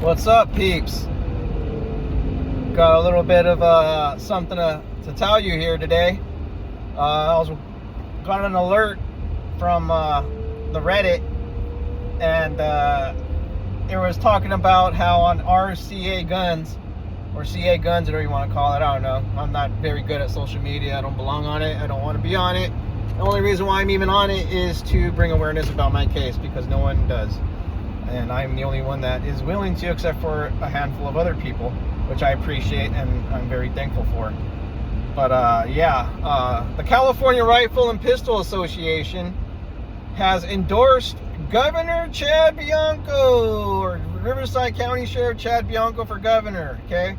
What's up, peeps? Got a little bit of something to tell you here today. Got an alert from the Reddit, and it was talking about how on RCA Guns, or CA Guns, whatever you want to call it, I don't know. I'm not very good at social media. I don't belong on it. I don't want to be on it. The only reason why I'm even on it is to bring awareness about my case, because no one does. And I'm the only one that is willing to, except for a handful of other people, which I appreciate and I'm very thankful for. But the California Rifle and Pistol Association has endorsed Governor Chad Bianco, or Riverside County Sheriff Chad Bianco, for governor. Okay,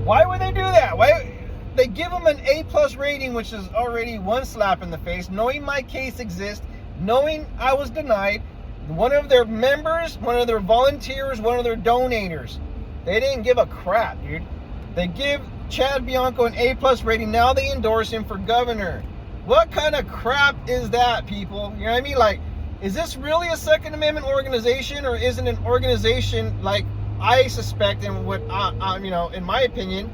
why would they do that? Why they give him an A+ rating, which is already one slap in the face, knowing my case exists, knowing I was denied. One of their members, one of their volunteers, one of their donators, they didn't give a crap, dude. They give Chad Bianco an A+ rating. Now they endorse him for governor. What kind of crap is that, people? You know what I mean? Like, is this really a Second Amendment organization, or is it an organization like I suspect, and what in my opinion,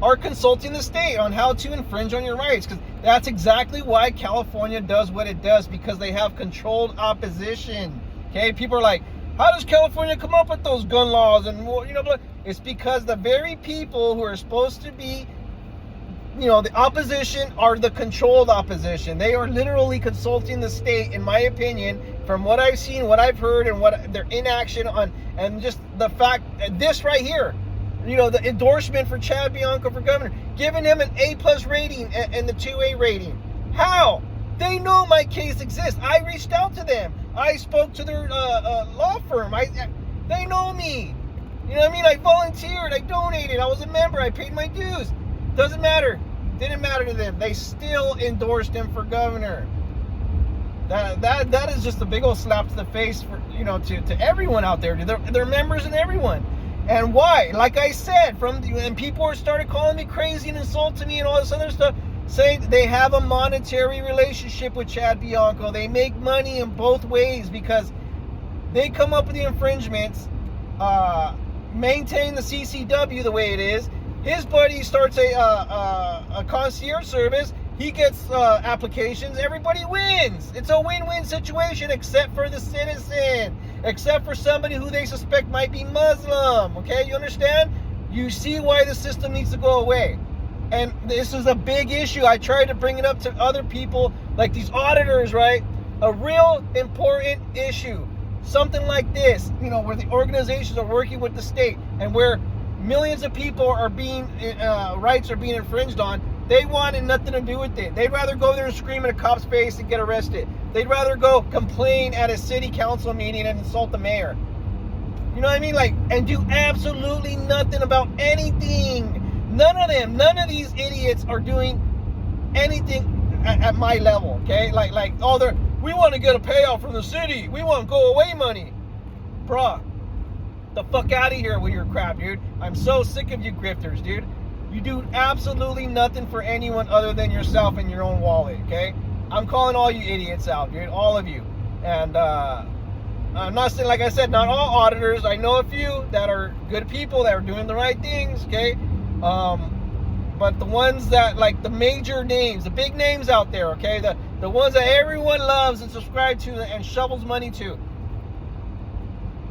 are consulting the state on how to infringe on your rights? Because that's exactly why California does what it does, because they have controlled opposition. Okay, people are like, how does California come up with those gun laws? And it's because the very people who are supposed to be, the opposition, are the controlled opposition. They are literally consulting the state, in my opinion, from what I've seen, what I've heard, and what their inaction on, and just the fact, this right here, the endorsement for Chad Bianco for governor, giving him an A+ rating and the 2A rating. How? They know my case exists. I reached out to them. I spoke to their law firm. They know me. You know what I mean? I volunteered. I donated. I was a member. I paid my dues. Doesn't matter. Didn't matter to them. They still endorsed him for governor. That is just a big old slap to the face for to everyone out there, to their members and everyone. And why? Like I said, and people started calling me crazy and insulting me and all this other stuff, saying they have a monetary relationship with Chad Bianco. They make money in both ways, because they come up with the infringements, maintain the CCW the way it is. His buddy starts a concierge service. He gets applications. Everybody wins. It's a win-win situation, except for the citizen, except for somebody who they suspect might be Muslim. Okay, you understand? You see why the system needs to go away. And this is a big issue. I tried to bring it up to other people, like these auditors, right? A real important issue. Something like this, where the organizations are working with the state, and where millions of people are being rights are being infringed on. They wanted nothing to do with it. They'd rather go there and scream in a cop's face and get arrested. They'd rather go complain at a city council meeting and insult the mayor. You know what I mean? And do absolutely nothing about anything. None of these idiots are doing anything at my level, okay? We want to get a payout from the city. We want go away money. Bruh, the fuck out of here with your crap, dude. I'm so sick of you grifters, dude. You do absolutely nothing for anyone other than yourself and your own wallet, okay? I'm calling all you idiots out, dude. All of you. And I'm not saying, like I said, not all auditors. I know a few that are good people that are doing the right things, okay? But the ones that, like the major names, the big names out there, okay? The ones that everyone loves and subscribes to and shovels money to,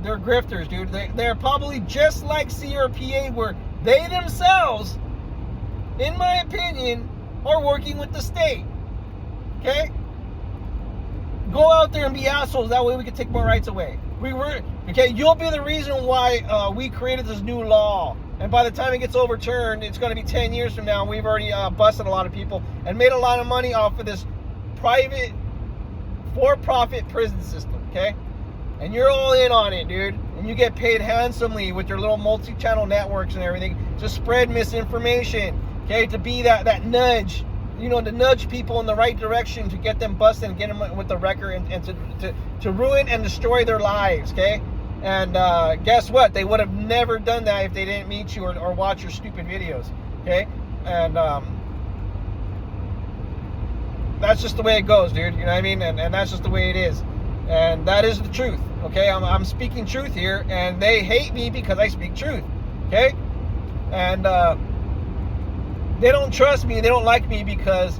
they're grifters, dude. They're probably just like CRPA, where they themselves, in my opinion, are working with the state. Okay? Go out there and be assholes. That way we can take more rights away. You'll be the reason why we created this new law. And by the time it gets overturned, it's going to be 10 years from now. And we've already busted a lot of people and made a lot of money off of this private, for-profit prison system. Okay? And you're all in on it, dude. And you get paid handsomely with your little multi-channel networks and everything to spread misinformation. Okay? To be that nudge. To nudge people in the right direction, to get them busted and get them with the record, and to ruin and destroy their lives, okay? And guess what? They would have never done that if they didn't meet you or watch your stupid videos, okay? And that's just the way it goes, dude. You know what I mean? And that's just the way it is. And that is the truth. Okay, I'm speaking truth here, and they hate me because I speak truth. Okay, and they don't trust me. They don't like me because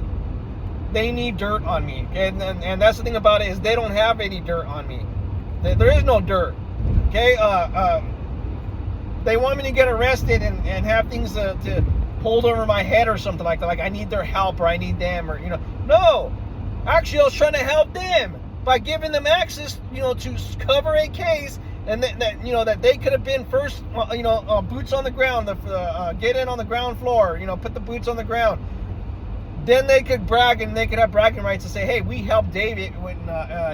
they need dirt on me. Okay? And that's the thing about it, is they don't have any dirt on me. There is no dirt. Okay, they want me to get arrested and have things to hold over my head or something like that. Like I need their help, or I need them, or no. Actually, I was trying to help them by giving them access, to cover a case, and that they could have been first, boots on the ground, get in on the ground floor, put the boots on the ground. Then they could brag, and they could have bragging rights to say, hey, we helped David when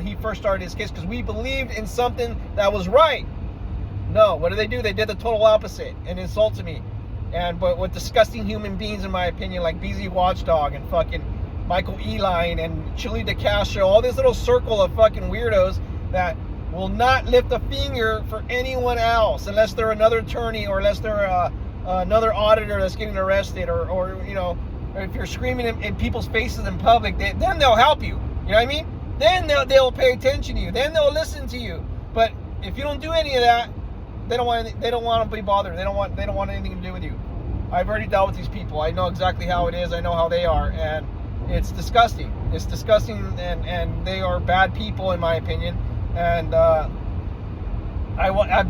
he first started his case because we believed in something that was right. No, what did? They did the total opposite and insulted me. But with disgusting human beings, in my opinion, like BZ Watchdog and fucking Michael Eline and Chili DeCastro, all this little circle of fucking weirdos that will not lift a finger for anyone else unless they're another attorney, or unless they're another auditor that's getting arrested, or if you're screaming in people's faces in public, then they'll help you. You know what I mean? Then they'll pay attention to you. Then they'll listen to you. But if you don't do any of that, they don't want to be bothered. They don't want anything to do with you. I've already dealt with these people. I know exactly how it is. I know how they are, and it's disgusting. It's disgusting, and they are bad people, in my opinion. And I'm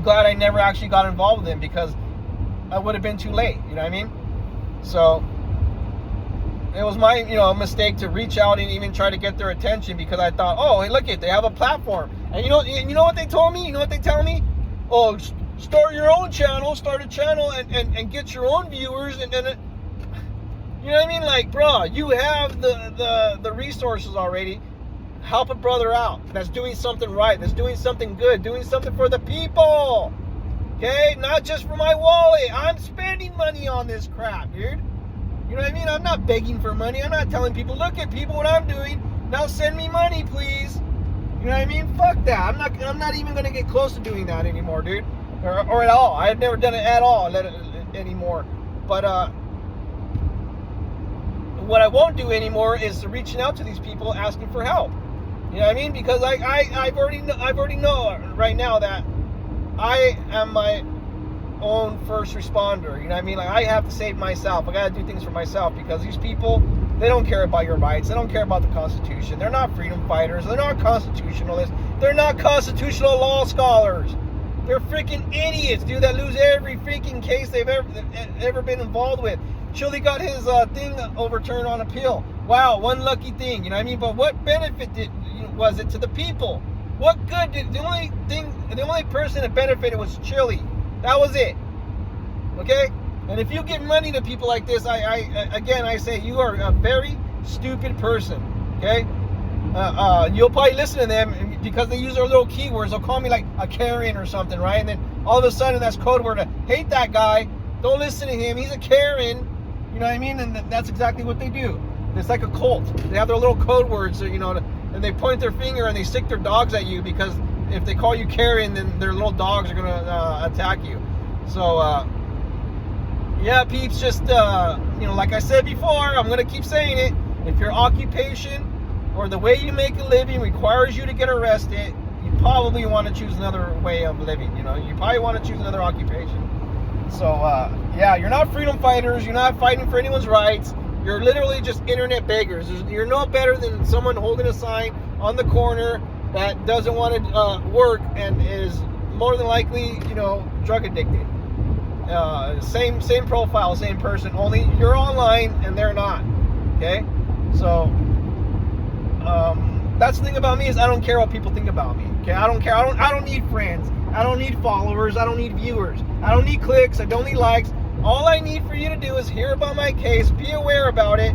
glad I never actually got involved with them, because I would have been too late. You know what I mean? So it was my mistake to reach out and even try to get their attention, because I thought, oh, hey, look it, they have a platform. And you know what they told me? You know what they tell me? Oh, start your own channel, start a channel and get your own viewers, and then you know what I mean? Like, bro, you have the resources already. Help a brother out that's doing something right, that's doing something good, doing something for the people. Okay? Not just for my wallet. I'm spending money on this crap, dude. You know what I mean? I'm not begging for money. I'm not telling people, look at people what I'm doing. Now send me money, please. You know what I mean? Fuck that. I'm not even gonna get close to doing that anymore, dude. Or at all. I've never done it at all anymore. But what I won't do anymore is reaching out to these people asking for help. You know what I mean? Because I've already know right now that I am my own first responder. You know what I mean? Like, I have to save myself. I gotta do things for myself, because these people, they don't care about your rights. They don't care about the Constitution. They're not freedom fighters. They're not constitutionalists. They're not constitutional law scholars. They're freaking idiots, dude, that lose every freaking case they've ever been involved with. Chili got his thing overturned on appeal. Wow, one lucky thing, you know what I mean? But what benefit was it to the people? What good did the only person that benefited was Chili. That was it. Okay? And if you give money to people like this, I say you are a very stupid person. Okay? You'll probably listen to them because they use their little keywords. They'll call me like a Karen or something, right? And then all of a sudden that's code word to hate that guy. Don't listen to him. He's a Karen. You know what I mean? And that's exactly what they do. It's like a cult. They have their little code words, and they point their finger and they stick their dogs at you, because if they call you Karen, then their little dogs are going to attack you. So, yeah, peeps, just, like I said before, I'm going to keep saying it. If your occupation or the way you make a living requires you to get arrested, you probably want to choose another way of living. You probably want to choose another occupation. So, yeah, you're not freedom fighters. You're not fighting for anyone's rights. You're literally just internet beggars. You're no better than someone holding a sign on the corner that doesn't want to work and is more than likely, drug addicted. Same profile, same person. Only you're online and they're not. Okay, so that's the thing about me, is I don't care what people think about me. Okay, I don't care. I don't need friends. I don't need followers. I don't need viewers. I don't need clicks. I don't need likes. All I need for you to do is hear about my case, be aware about it,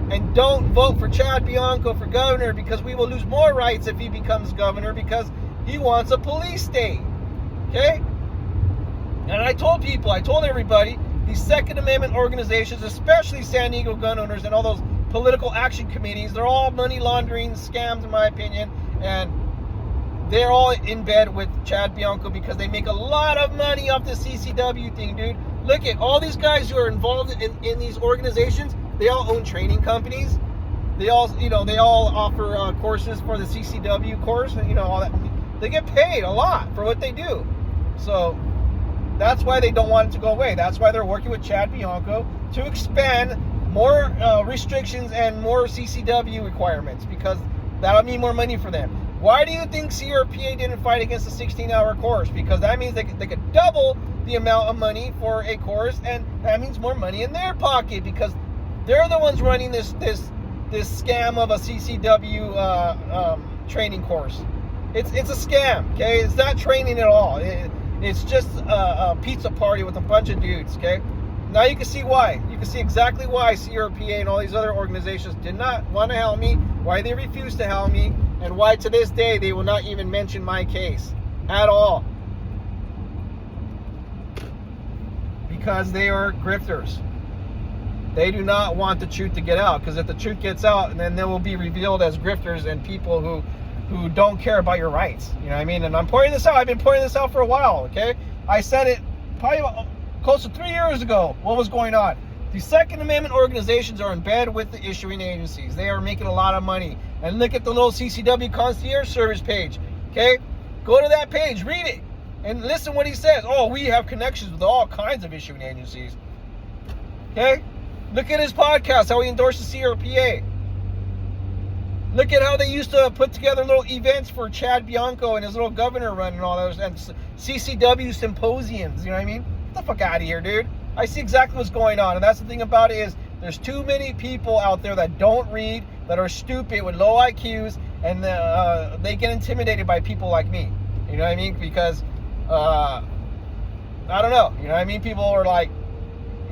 and don't vote for Chad Bianco for governor, because we will lose more rights if he becomes governor, because he wants a police state. Okay? And I told everybody, these Second Amendment organizations, especially San Diego gun owners and all those political action committees, they're all money laundering scams, in my opinion, and they're all in bed with Chad Bianco because they make a lot of money off the CCW thing, dude. Look at all these guys who are involved in these organizations. They all own training companies. They all offer courses for the CCW course, all that. They get paid a lot for what they do. So that's why they don't want it to go away. That's why they're working with Chad Bianco to expand more restrictions and more CCW requirements, because that'll mean more money for them. Why do you think CRPA didn't fight against a 16-hour course? Because that means they could double the amount of money for a course, and that means more money in their pocket, because they're the ones running this scam of a CCW training course. It's a scam, okay? It's not training at all. It's just a pizza party with a bunch of dudes, okay? Now you can see why. You can see exactly why CRPA and all these other organizations did not want to help me, why they refused to help me, and why to this day they will not even mention my case at all. Because they are grifters. They do not want the truth to get out, because if the truth gets out, then they will be revealed as grifters and people who don't care about your rights. You know what I mean? And I'm pointing this out. I've been pointing this out for a while, okay? I said it probably close to 3 years ago, what was going on. The Second Amendment organizations are in bed with the issuing agencies. They are making a lot of money. And look at the little CCW concierge service page, okay? Go to that page, read it, and listen what he says. Oh, we have connections with all kinds of issuing agencies, okay? Look at his podcast, how he endorsed the CRPA. Look at how they used to put together little events for Chad Bianco and his little governor run and all those, and CCW symposiums, you know what I mean? Get the fuck out of here, dude. I see exactly what's going on, and that's the thing about it is there's too many people out there that don't read, that are stupid with low IQs, and they get intimidated by people like me. You know what I mean? Because, I don't know, you know what I mean? People are like,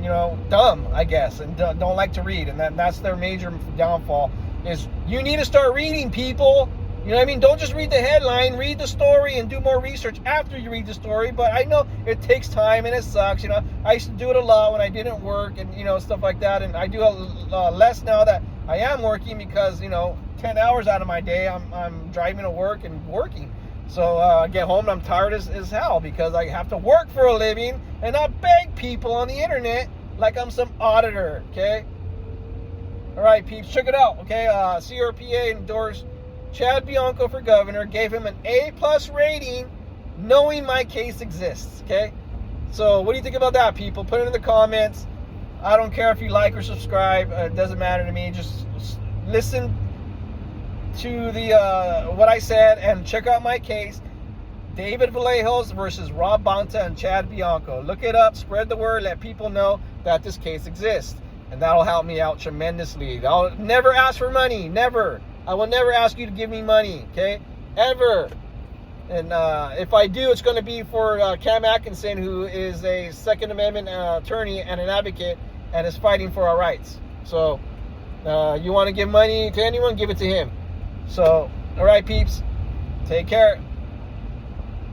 you know, dumb, I guess, and don't like to read, and that's their major downfall. Is you need to start reading, people. You know what I mean? Don't just read the headline, read the story and do more research after you read the story. But I know it takes time and it sucks. You know, I used to do it a lot when I didn't work and, you know, stuff like that. And I do less now that I am working, because, you know, 10 hours out of my day I'm driving to work and working. So I get home and I'm tired as hell, because I have to work for a living and not beg people on the internet like I'm some auditor, okay? All right, peeps, check it out, okay? CRPA endorsed Chad Bianco for governor, gave him an A+ rating, knowing my case exists, okay? So what do you think about that, people? Put it in the comments. I don't care if you like or subscribe. It doesn't matter to me. Just listen to the what I said and check out my case. David Vallejos versus Rob Bonta and Chad Bianco. Look it up, spread the word, let people know that this case exists. And that'll help me out tremendously. I'll never ask for money, never. I will never ask you to give me money, okay? Ever. And if I do, it's going to be for Cam Atkinson, who is a Second Amendment attorney and an advocate and is fighting for our rights. So you want to give money to anyone, give it to him. So, all right, peeps. Take care.